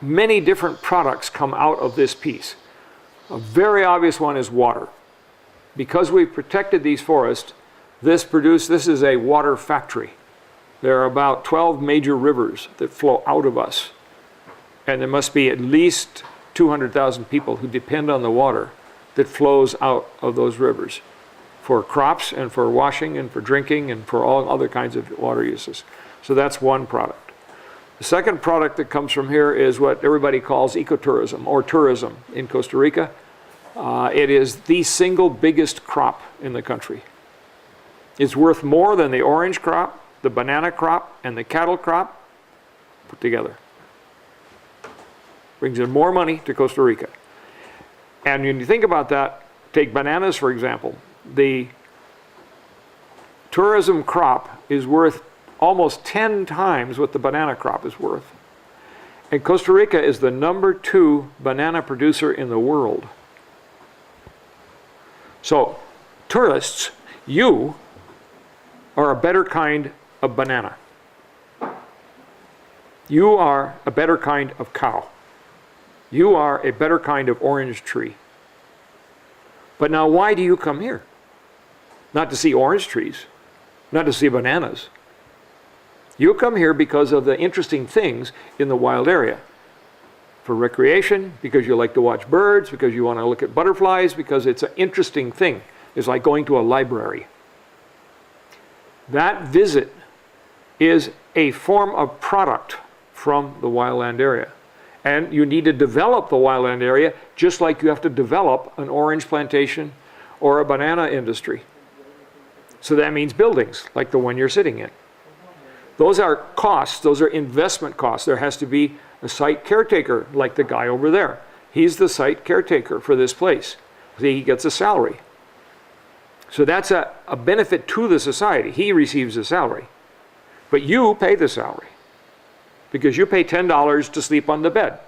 many different products come out of this piece. A very obvious one is water. Because we've protected these forests, this is a water factory. There are about 12 major rivers that flow out of us. And there must be at least 200,000 people who depend on the water that flows out of those rivers for crops and for washing and for drinking and for all other kinds of water uses. So that's one product. The second product that comes from here is what everybody calls ecotourism or tourism in Costa Rica. It is the single biggest crop in the country. It's worth more than the orange crop, the banana crop, and the cattle crop put together. Brings in more money to Costa Rica. And when you think about that, take bananas for example. The tourism crop is worth almost 10 times what the banana crop is worth. And Costa Rica is the #2 banana producer in the world. So, tourists, you are a better kind of banana. You are a better kind of cow. You are a better kind of orange tree. But now why do you come here? Not to see orange trees, not to see bananas. You come here because of the interesting things in the wild area. For recreation, because you like to watch birds, because you want to look at butterflies, because it's an interesting thing. It's like going to a library. That visit is a form of product from the wildland area. And you need to develop the wildland area just like you have to develop an orange plantation or a banana industry. So that means buildings like the one you're sitting in. Those are costs, those are investment costs. There has to be a site caretaker like the guy over there. He's the site caretaker for this place. He gets a salary. So that's a benefit to the society. He receives a salary. But you pay the salary because you pay $10 to sleep on the bed.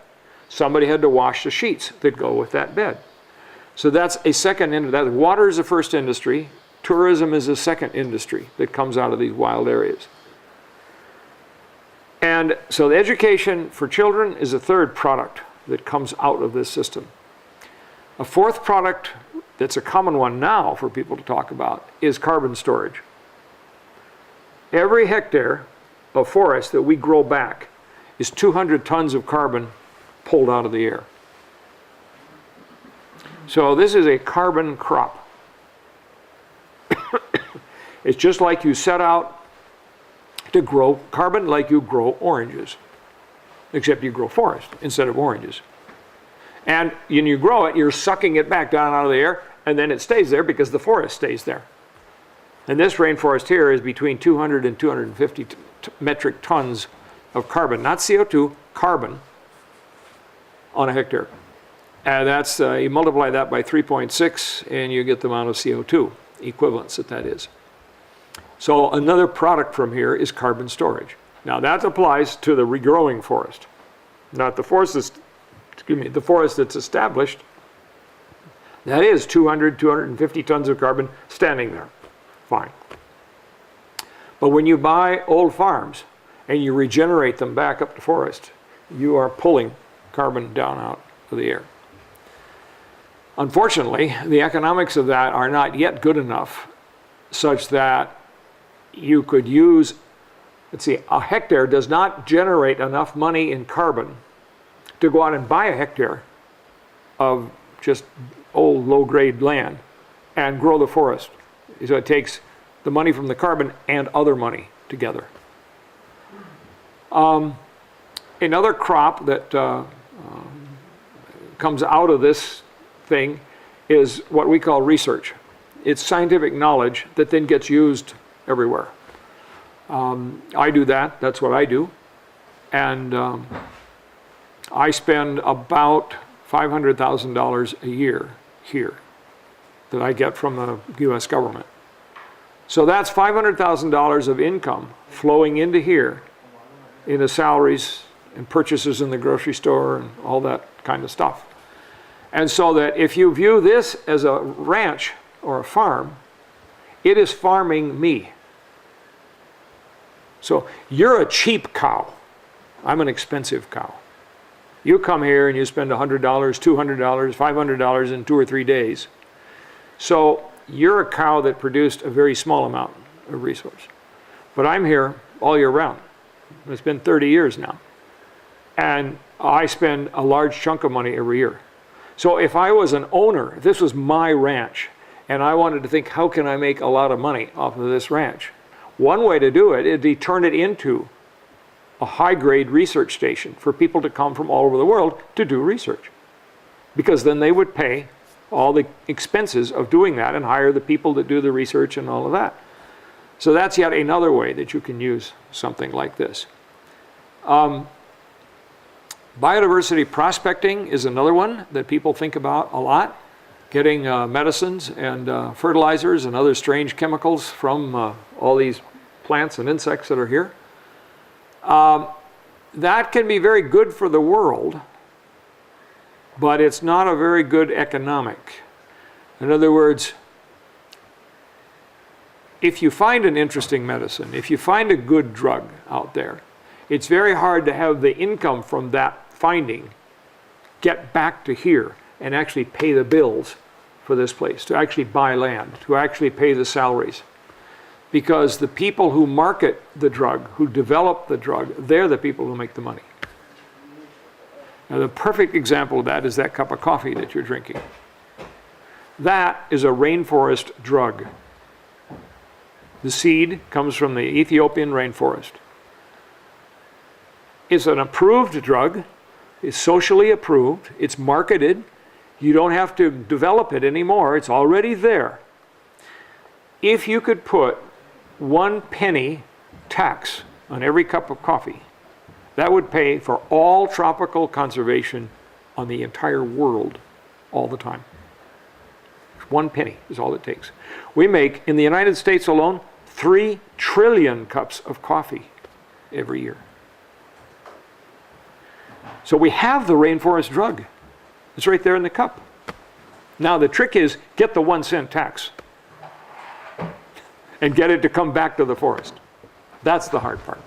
Somebody had to wash the sheets that go with that bed. So that's a second industry. Water is the first industry. Tourism is the second industry that comes out of these wild areas. And so the education for children is a third product that comes out of this system. A fourth product that's a common one now for people to talk about is carbon storage. Every hectare of forest that we grow back is 200 tons of carbon pulled out of the air. So this is a carbon crop. It's just like you set out to grow carbon like you grow oranges, except you grow forest instead of oranges. And when you grow it, you're sucking it back down out of the air, and then it stays there because the forest stays there. And this rainforest here is between 200 and 250 metric tons of carbon, not CO2, carbon on a hectare. And that's, you multiply that by 3.6 and you get the amount of CO2 equivalents that is. So another product from here is carbon storage. Now that applies to the regrowing forest, not the forest the forest that's established. That is 200, 250 tons of carbon standing there. Fine. But when you buy old farms and you regenerate them back up to forest, you are pulling carbon down out of the air. Unfortunately, the economics of that are not yet good enough such that you could use, let's see, a hectare does not generate enough money in carbon to go out and buy a hectare of just old low-grade land and grow the forest. So it takes the money from the carbon and other money together. Another crop that comes out of this thing is what we call research. It's scientific knowledge that then gets used everywhere. I do that, that's what I do. And I spend about $500,000 a year here that I get from the US government. So that's $500,000 of income flowing into here into salaries and purchases in the grocery store and all that kind of stuff. And so that if you view this as a ranch or a farm, it is farming me. So you're a cheap cow. I'm an expensive cow. You come here and you spend $100, $200, $500 in 2 or 3 days. So you're a cow that produced a very small amount of resource. But I'm here all year round. It's been 30 years now. And I spend a large chunk of money every year. So if I was an owner, if this was my ranch, and I wanted to think, how can I make a lot of money off of this ranch? One way to do it is to turn it into a high-grade research station for people to come from all over the world to do research. Because then they would pay all the expenses of doing that and hire the people that do the research and all of that. So that's yet another way that you can use something like this. Biodiversity prospecting is another one that people think about a lot. Getting medicines and fertilizers and other strange chemicals from all these plants and insects that are here. That can be very good for the world, but it's not a very good economic. In other words, if you find an interesting medicine, if you find a good drug out there, it's very hard to have the income from that finding get back to here and actually pay the bills for this place, to actually buy land, to actually pay the salaries. Because the people who market the drug, who develop the drug, they're the people who make the money. Now, the perfect example of that is that cup of coffee that you're drinking. That is a rainforest drug. The seed comes from the Ethiopian rainforest. It's an approved drug. It's socially approved. It's marketed. You don't have to develop it anymore. It's already there. If you could put 1 penny tax on every cup of coffee, that would pay for all tropical conservation on the entire world all the time. 1 penny is all it takes. We make, in the United States alone, 3 trillion cups of coffee every year. So we have the rainforest drug. It's right there in the cup. Now the trick is, get the 1 cent tax and get it to come back to the forest. That's the hard part.